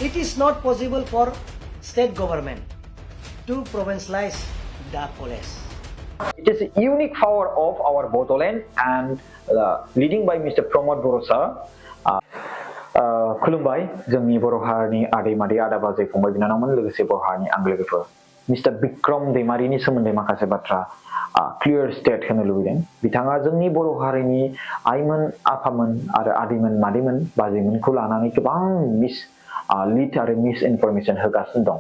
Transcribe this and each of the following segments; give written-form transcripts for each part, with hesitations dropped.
It is not possible for state government to provincialize the college. It is a unique power of our Bodoland and leading by Mr. Pramod Borosa. खुलुमबाय जोंनि बर' हारिनि आदै मादै आदा बाजै फंबाय बिनानावमोन लोगोसे बर' हारिनि आंगो लोगोफोर मिस्टार बिक्रम दैमारिनि सोमोन्दै माखासे बाथ्रा क्लियर स्टेट होनो लुबैदों बिथाङा जोंनि बर' हारिनि आइमोन आफामोन आरो आदैमोन मादैमोन बाजैमोनखौ लानानै गोबां लिड आरो मिस इनफरमेशन होगासिनो दं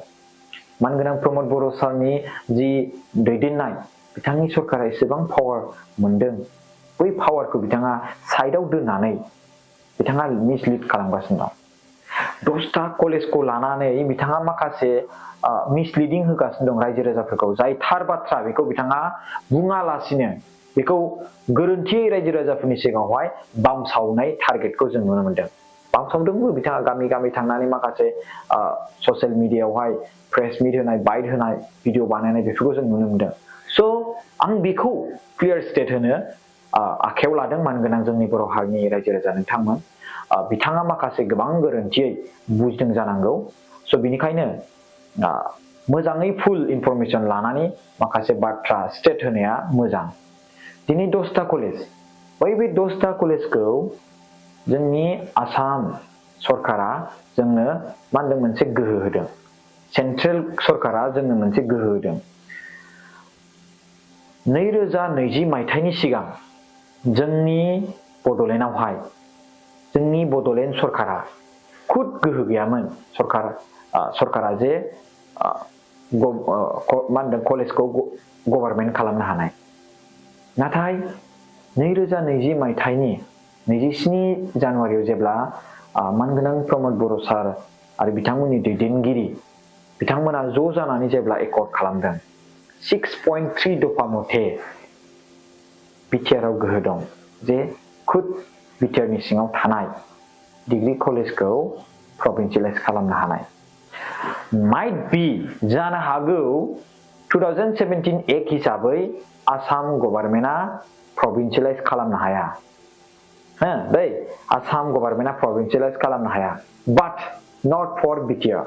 मानगोनां प्रमोद बर' सारनि जि दैदेननाय बिथांनि सरकारा एसेबां पावार मोनदों बै पावारखौ बिथाङा साइडआव दोननानै बिथाङा मिसलिड खालामगासिनो दं 10टा कलेजखौ लानानै बिथाङा माखासे मिसलिडिं होगासिनो दं रायजो राजाफोरखौ जाय थार बाथ्रा बेखौ बिथाङा बुङालासिनो बेखौ गोरोन्थियै रायजो राजाफोरनि सिगाङावहाय बामसावनाय टारगेटखौ जों नुनो मोनदों बामसावदोंबो बिथाङा गामि गामि थांनानै माखासे ससियेल मिडियायावहाय प्रेस मिट होनाय बाइट होनाय भिडिअ बानायनाय बेफोरखौ जों नुनो मोनदों स' आं बेखौ क्लियर स्टेट होनो आखायाव लादों मानगोनां जोंनि बर' हारिनि रायजो राजा नोंथांमोन बिथाङा माखासे गोबां गोरोन्थियै बुजिदों जानांगौ स' बिनिखायनो मोजाङै फुल इनफरमेशन लानानै माखासे बाथ्रा स्टेट होनाया मोजां दिनै 10टा कलेज बै 10टा कलेजखौ जोंनि आसाम सरकारा जोंनो मा होनदों मोनसे गोहो होदों सेन्ट्रेल सरकारा जोंनो मोनसे गोहो होदों 2020 मायथाइनि सिगां जोंनि बड'लेण्डआवहाय जोंनि बड'लेण्ड सरकारा खुद गोहो गैयामोन सरकारा जे मा होनदों कलेजखौ गभर्नमेन्ट खालामनो हानाय नाथाय 2020 मायथाइनि 27 जानुवारियाव जेब्ला मानगोनां प्रमोद बर' सार आरो बिथांमोननि दैदेनगिरि बिथांमोना ज' जानानै जेब्ला एकर्ड खालामदों 6.3 दफा मथे बिटिआरआव गोहो दं जे खुद बिटिआरनि सिङाव थानाय डिग्री कलेजखौ प्रभिन्सियेलाइज खालामनो हानाय माइट बी जानो हागौ 2017 एक्ट हिसाबै आसाम गभर्नमेन्टआ प्रभिन्सियेलाइज खालामनो हाया दै आसाम गभर्नमेन्टआ प्रभिन्सियेलाइज खालामनो हाया बाट नट फर बिटिआर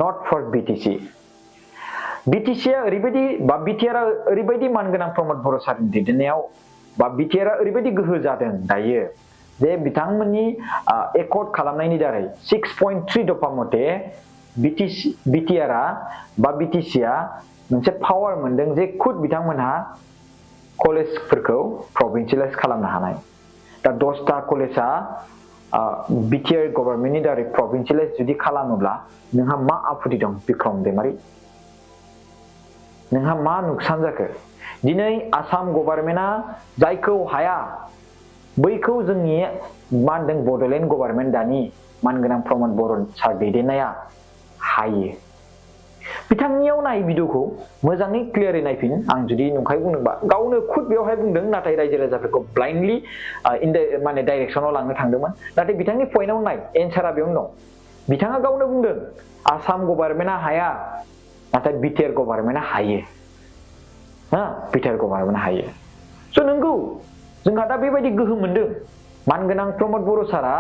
नट फर बिटिसि बिटिसिआ ओरैबायदि बा बिटिआरआ ओरैबायदि मानगोनां प्रमोद बर' सारनि दैदेननायाव बा बिटिआरआ ओरैबायदि गोहो जादों दायो जे बिथांमोननि एकर्ड खालामनायनि दारै 6.3 दफा मथे बिटिआरआ बा बिटिसिआ मोनसे पावार मोनदों जे खुद बिथांमोनहा कलेजफोरखौ प्रभिन्सियेलाइज खालामनो हानाय दा 10टा कलेजआ बिटिआर गभर्नमेन्टनि दारै प्रभिन्सियेलाइज जुदि खालामोब्ला नोंहा मा आपत्ति दं बिक्रम दैमारि नोंहा मा नुकसान जाखो दिनै आसाम गभर्नमेन्टआ जायखौ हाया बैखौ जोंनि मा होनदों बड'लेण्ड गभर्नमेन्ट दानि मानगोनां प्रमोद बर' सार दैदेननाया हायो बिथांनियाव नाय भिडिअखौ मोजाङै क्लियारै नायफिन आं जुदि नंखाय बुंदोंबा गावनो खुद बेवहाय बुंदों नाथाय रायजो राजाफोरखौ ब्लाइन्डलि माने डाइरेक्सनाव लांनो थांदोंमोन नाथाय बिथांनि पइन्टआव नाय एन्सारा बेयावनो दं बिथाङा गावनो बुंदों आसाम गभर्नमेन्टआ हाया नाथाय बिटिआर गभर्नमेन्टआ हायो बिटिआर गभर्नमेन्टआ हायो स' नंगौ जोंहा दा बेबायदि गोहो मोनदों मानगोनां प्रमोद बर' सारा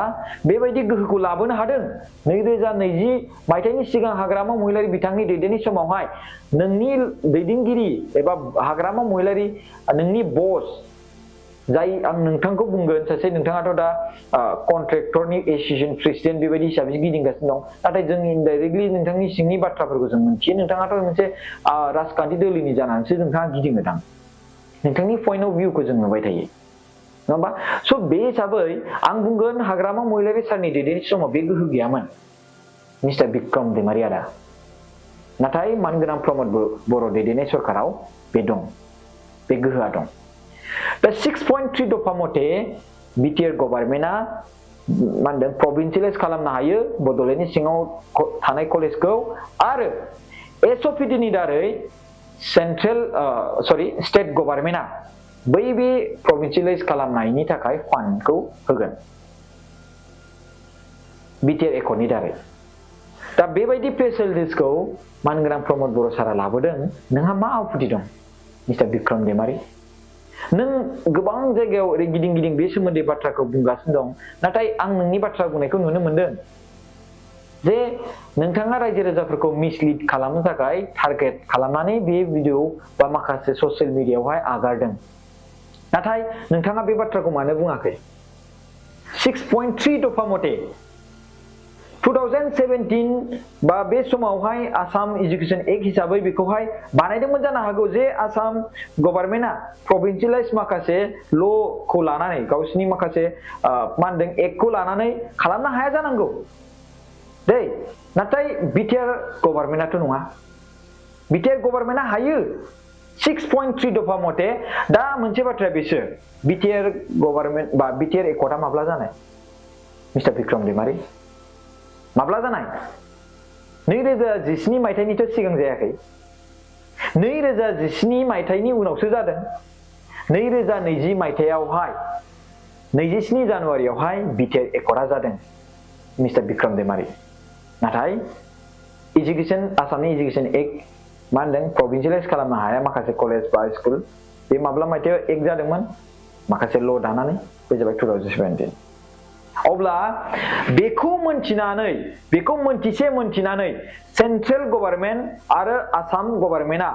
बेबायदि गोहोखौ लाबोनो हादों 2020 मायथाइनि सिगां हाग्रामा महिलारि बिथांनि दैदेननाय समावहाय नोंनि दैदेनगिरि एबा हाग्रामा महिलारि नोंनि बस जाय आं नोंथांखौ बुंगोन सासे नोंथाङाथ' दा कन्ट्रेक्टरनि एसोसिएशन प्रेसिडेन्ट बेबायदि हिसाबै गिदिंगासिनो दं नाथाय जों इनडाइरेक्टलि नोंथांनि सिंनि बाथ्राफोरखौ जों मिथियो नोंथाङाथ' मोनसे राजखान्थि दोलोनि जानानैसो नोंथाङा गिदिङोदां नोंथांनि पइन्ट अफ भिउखौ जों नुबाय थायो नङा होमबा स' बे हिसाबै आं बुंगोन हाग्रामा महिलारि सारनि दैदेननाय समाव बे गोहो गैयामोन मिस्टार बिक्रम दैमारि आदा नाथाय मानगोनां प्रमोद बर' दैदेननाय सरकाराव बे दं बे गोहोआ दं दा 6.3 दफा मथे बिटिआर गभर्नमेन्टआ मा होनदों प्रभिन्सियेलाइज खालामनो हायो बड'लेण्डनि सिङाव थानाय कलेजखौ आरो एसअपिडिनि दारै स्टेट गभर्नमेन्टआ बै बे प्रभिन्सियेलाइज खालामनायनि थाखाय फान्डखौ होगोन बिटिआर एकर्डनि दारै दा बेबायदि फेसिलिटिसखौ मानगोनां प्रमोद बर' सारा लाबोदों नोंहा मा आपत्ति दं मिस्टार बिक्रम दैमारि नों गोबां जायगायाव ओरै गिदिं गिदिं बे सोमोन्दै बाथ्राखौ बुंगासिनो दं नाथाय आं नोंनि बाथ्रा बुंनायखौ नुनो मोनदों जे नोंथाङा रायजो राजाफोरखौ मिसलिड खालामनो थाखाय टारगेट खालामनानै बे भिडिअ बा माखासे ससियेल मिडियायावहाय आगारदों नाथाय नोंथाङा बे बाथ्राखौ मानो बुङाखै 6.3 दफा मथे 2017 बा बे समावहाय आसाम एजुकेशन एक्ट हिसाबै बेखौहाय बानायदोंमोन जानो हागौ जे आसाम गभर्नमेन्टआ प्रभिन्सियेलाइज माखासे ल खौ लानानै गावसिनि माखासे मा होनदों एक्टखौ लानानै खालामनो हाया जानांगौ दै नाथाय बिटिआर गभर्नमेन्टआथ' नङा बिटिआर गभर्नमेन्टआ हायो 6.3 दफा मथे दा मोनसे बाथ्राया बेसो बिटिआर गभर्नमेन्ट बा बिटिआर एकर्डआ माब्ला जानाय मिस्टार बिक्रम दैमारी माब्ला जानाय 2017 मायथाइनिथ' सिगां जायाखै 2017 मायथाइनि उनावसो जादों 2020 मायथाइयावहाय 27 जानुवारियावहाय बिटिआर एकर्डआ जादों मिस्टार बिक्रम दैमारी नाथाय एजुकेशन आसामनि एजुकेशन एक्ट मा होनदों प्रभिन्सियेलाइज खालामनो हाया माखासे कलेज बा स्कुल बे माब्ला मायथाइयाव एक्ट जादोंमोन माखासे ल दानानै बे जाबाय 2017 अब्ला बेखौ मोनथिनानै सेन्ट्रेल गभर्नमेन्ट आरो आसाम गभर्नमेन्टआ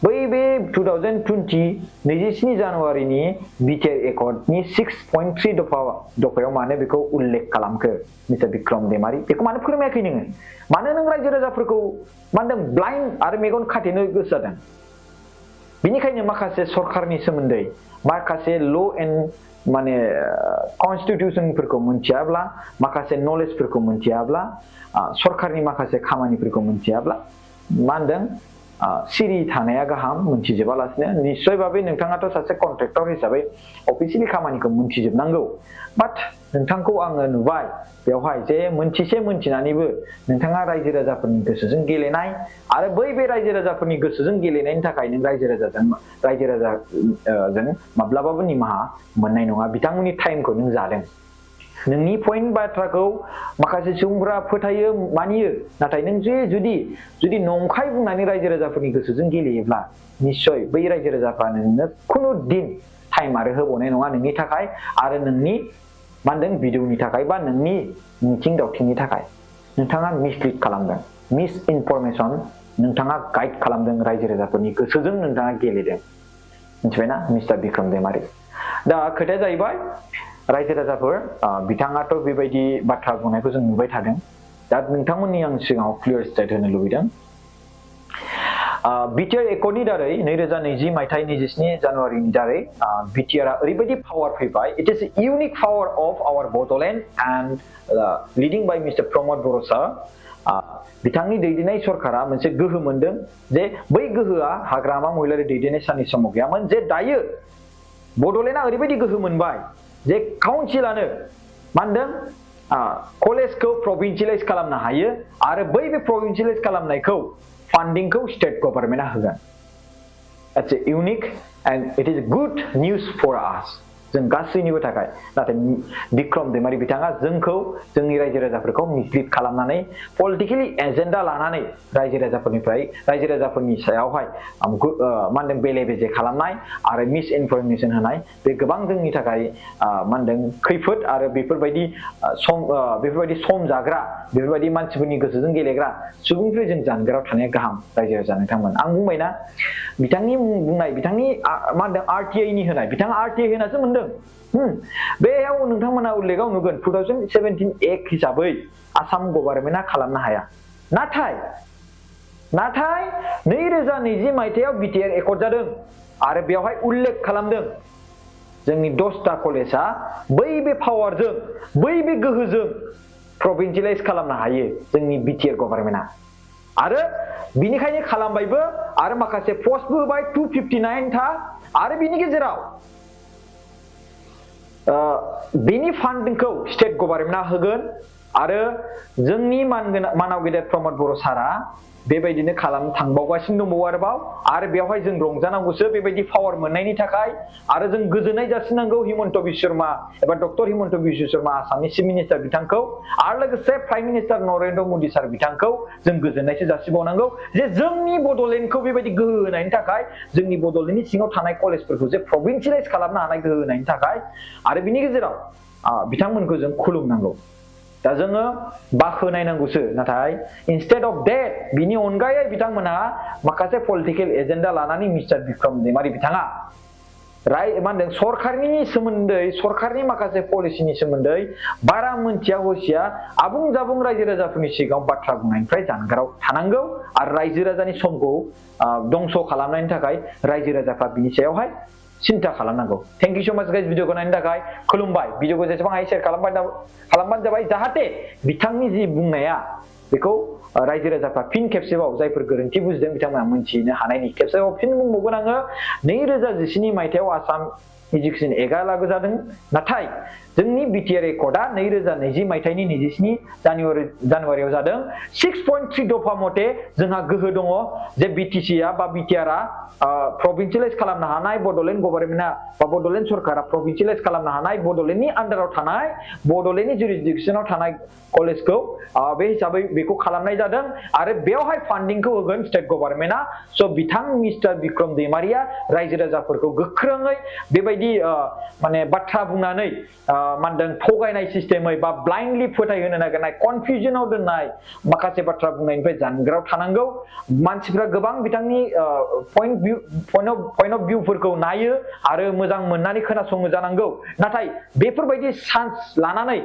बै बे 2020 27 जानुवारिनि बिटिआर एकर्डनि 6.3 दफायाव मानो बेखौ उल्लेख खालामखो मिस्टार बिक्रम दैमारी बेखौ मानो फोरमायाखै नोङो मानो नों रायजो राजाफोरखौ मा होनदों ब्लाइन्ड आरो मेगन खाथेनो गोसो जादों बेनिखायनो माखासे सरखारनि सोमोन्दै माखासे ल एन्ड माने कन्स्टिटिउसनफोरखौ मोनथियाब्ला माखासे नलेजफोरखौ मोनथियाब्ला सरखारनि माखासे खामानिफोरखौ मोनथियाब्ला मा होनदों सिरि थानाया गाहाम मोनथिजोबालासिनो निश्चयभावे नोंथाङाथ' सासे कन्ट्रेक्टर हिसाबै अफिसियेलि खामानिखौ मोनथिजोबनांगौ बाट नोंथांखौ आङो नुबाय बेवहाय जे मोनथिनानैबो नोंथाङा रायजो राजाफोरनि गोसोजों गेलेनाय आरो बे रायजो राजाफोरनि गोसोजों गेलेनायनि थाखाय नों रायजो राजाजों माब्लाबाबो निमाहा मोननाय नङा बिथांमोननि टाइमखौ नों जादों नोंनि पइन्ट बाथ्राखौ माखासे सुबुंफोरा फोथायो मानियो नाथाय नों जुदि नंखाय बुंनानै रायजो राजाफोरनि गोसोजों गेलेयोब्ला निश्चय बै रायजो राजाफ्रा नोंनो खुनु दिन टाइम आरो होबावनाय नङा नोंनि थाखाय आरो नोंनि मा होनदों भिडिअनि थाखाय बा नोंनि मिथिं दावथिंनि थाखाय नोंथाङा मिसलिड खालामदों मिस इनफरमेसन नोंथाङा गाइड खालामदों रायजो राजाफोरनि गोसोजों नोंथाङा गेलेदों मिथिबायना मिस्टार बिक्रम दैमारी दा खोथाया जाहैबाय रायजो राजाफोर बिथाङाथ' बेबायदि बाथ्रा बुंनायखौ जों नुबाय थादों दा नोंथांमोननि आं सिगाङाव क्लियर स्टेट होनो लुबैदों बिटिआर एकर्डनि दारै 2020 मायथाइ 27 जानुवारिनि दारै बिटिआरआ ओरैबायदि पावार फैबाय it is unique power of our Bodoland and leading by mister Pramod Boro' sir बिथांनि दैदेननाय सरकारा मोनसे गोहो मोनदों जे बै गोहोआ हाग्रामा महिलारि दैदेननाय साननि समाव गैयामोन जे दायो बड'लेण्डआ ओरैबायदि गोहो मोनबाय जे काउन्सिलानो मा होनदों कलेजखौ प्रभिन्सियेलाइज खालामनो हायो आरो बै प्रभिन्सियेलाइज खालामनायखौ फान्डिंखौ स्टेट गभर्नमेन्टआ होगोन it's unique and it is good news for us जों गासैनिबो थाखाय नाथाय बिक्रम दैमारी बिथाङा जोंनि रायजो राजाफोरखौ मिसलिड खालामनानै पलिटिकेलि एजेन्डा लानानै रायजो राजाफोरनि सायावहाय मा होनदों बेले बेजे खालामनाय आरो मिस इनफरमेसन होनाय बे गोबां जोंनि थाखाय मा होनदों खैफोद आरो बेफोरबायदि सम जाग्रा बेफोरबायदि मानसिफोरनि गोसोजों गेलेग्रा सुबुंफोर जों जानगाराव थानाया गाहाम रायजो राजा नोंथांमोन आं बुंबायना बिथांनि बुंनाय बिथांनि मा होनदों आरटिआइनि होनाय बिथाङा आरटिआइ होनासो मोनदों बेयाव नोंथांमोना उल्लेखाव नुगोन 2017 एक्ट हिसाबै आसाम गभर्नमेन्टआ खालामनो हाया नाथाय 2020 मायथाइयाव बिटिआर एकर्ड जादों आरो बेवहाय उल्लेख खालामदों जोंनि 10टा कलेजआ बै बे पावारजों बै बे गोहोजों प्रभिन्सियेलाइज खालामनो हायो जोंनि बिटिआर गभर्नमेन्टआ आरो बिनिखायनो खालामबायबो आरो माखासे पस्टबो होबाय 259 था आरो बिनि गेजेराव बेनि फान्डिंखौ स्टेट गभर्नमेन्टआ होगोन आरो जोंनि मानाव गेदेर प्रमद बर' सारा बेबायदिनो खालामनो थांबावगासिनो दंबावो आरो बेवहाय जों रंजानांगौसो बेबायदि पावार मोननायनि थाखाय आरो जों गोजोननाय जासिनांगौ हिमन्त बिश्व शर्मा एबा डक्टर हिमन्त बिश्व शर्मा आसामनि चिफ मिनिस्टार बिथांखौ आरो लोगोसे प्राइम मिनिस्टार नरेन्द्र मदि सार बिथांखौ जों गोजोननायसो जासिबावनांगौ जे जोंनि बड'लेण्डखौ बेबायदि गोहो होनायनि थाखाय जोंनि बड'लेण्डनि सिङाव थानाय कलेजफोरखौ जे प्रभिन्सियेलाइज खालामनो हानाय गोहो होनायनि थाखाय आरो बिनि गेजेराव बिथांमोनखौ जों खुलुमनांगौ दा जोङो बाखनायनांगौसो नाथाय instead of that बिनि अनगायै बिथांमोनहा माखासे पलिटिकेल एजेन्डा लानानै मिस्टार बिक्रम दैमारी बिथाङा मा होनदों सरकारनि सोमोन्दै सरकारनि माखासे पलिसिनि सोमोन्दै बारा मोनथिया हसिया आबुं जाबुं रायजो राजाफोरनि सिगाङाव बाथ्रा बुंनायनिफ्राय जानगाराव थानांगौ आरो रायजो राजानि समखौ दंस खालामनायनि थाखाय रायजो राजाफ्रा बिनि सायावहाय सिन्था खालामनांगौ। थेंक इउ सो माच गाइस भिडिअखौ नायनो थाखाय खुलुमबाय। भिडिअखौ जेसेबां हायो शेयार खालामबानो जाबाय जाहाथे बिथांनि जि बुंनाया बेखौ रायजो राजाफ्रा फिन खेबसेबाव जायफोर गोरोन्थि बुजिदों बिथांमोना मोनथिनो हानायनि खेबसेबाव फिन बुंबावगोन आङो 2017 मायथाइयाव आसाम इडुकेसन एक्टआ लागू जादों नाथाय जोंनि बिटिआर एकर्डआ 2020 मायथाइनि 27 जानुवारियाव जादों। 6.3 दफा मथे जोंहा गोहो दङ जे बिटिसिआ बा बिटिआरआ प्रभिन्सियेलाइज खालामनो हानाय बडलेण्ड गभर्नमेन्टआ बा बडलेण्ड सरकारा प्रभिन्सियेलाइज खालामनो हानाय बडलेण्डनि आन्डाराव थानाय बडलेण्डनि जुरिसडिक्सनाव थानाय कलेजखौ बे हिसाबै बेखौ खालामनाय जादों आरो बेवहाय फान्डिंखौ होगोन स्टेट गभर्नमेन्टआ। स बिथां मिस्टार बिक्रम दैमारीया रायजो राजाफोरखौ गोख्रोङै बेबायदि माने बाथ्रा बुंनानै मानदों थगायनाय सिस्टेमै बा ब्लाइन्डलि फोथायहोनो नागिरनाय कनफिउजनाव दोननाय माखासे बाथ्रा बुंनायनिफ्राय जानगाराव थानांगौ। मानसिफ्रा गोबां बिथांनि पॉइंट अफ भिउफोरखौ नायो आरो मोजां मोननानै खोनासङो जानांगौ नाथाय बेफोरबायदि चान्स लानानै